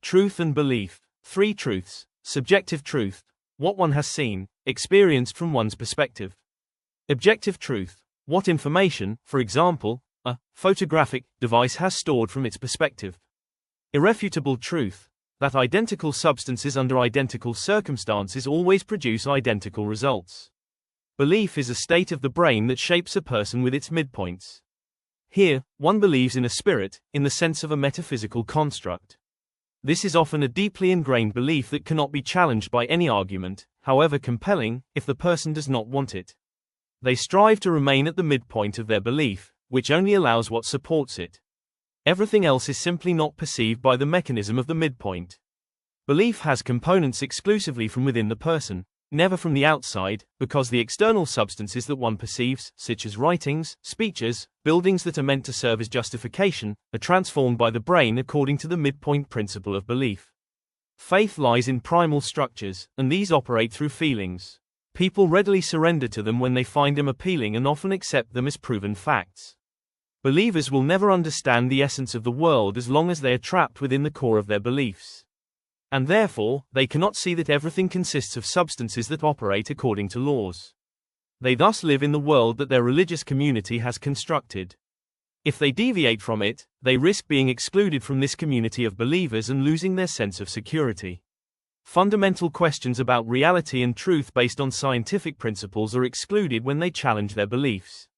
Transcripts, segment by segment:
Truth and belief. Three truths. Subjective truth. What one has seen, experienced from one's perspective. Objective truth. What information, for example, a photographic device has stored from its perspective. Irrefutable truth. That identical substances under identical circumstances always produce identical results. Belief is a state of the brain that shapes a person with its midpoints. Here, one believes in a spirit, in the sense of a metaphysical construct. This is often a deeply ingrained belief that cannot be challenged by any argument, however compelling, if the person does not want it. They strive to remain at the midpoint of their belief, which only allows what supports it. Everything else is simply not perceived by the mechanism of the midpoint. Belief has components exclusively from within the person, never from the outside, because the external substances that one perceives, such as writings, speeches, buildings that are meant to serve as justification, are transformed by the brain according to the midpoint principle of belief. Faith lies in primal structures, and these operate through feelings. People readily surrender to them when they find them appealing and often accept them as proven facts. Believers will never understand the essence of the world as long as they are trapped within the core of their beliefs. And therefore, they cannot see that everything consists of substances that operate according to laws. They thus live in the world that their religious community has constructed. If they deviate from it, they risk being excluded from this community of believers and losing their sense of security. Fundamental questions about reality and truth based on scientific principles are excluded when they challenge their beliefs.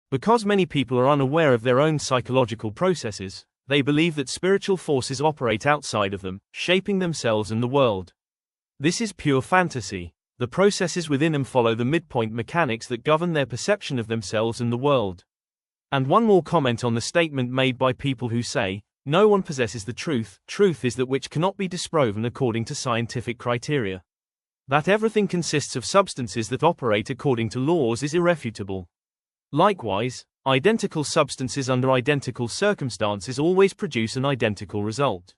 Because many people are unaware of their own psychological processes, they believe that spiritual forces operate outside of them, shaping themselves and the world. This is pure fantasy. The processes within them follow the midpoint mechanics that govern their perception of themselves and the world. And one more comment on the statement made by people who say, "No one possesses the truth. Truth is that which cannot be disproven according to scientific criteria." That everything consists of substances that operate according to laws is irrefutable. Likewise, identical substances under identical circumstances always produce an identical result.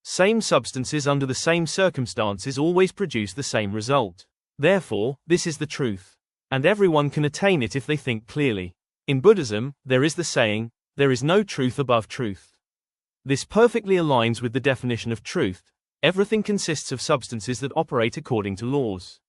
Same substances under the same circumstances always produce the same result. Therefore, this is the truth. And everyone can attain it if they think clearly. In Buddhism, there is the saying, "There is no truth above truth." This perfectly aligns with the definition of truth. Everything consists of substances that operate according to laws.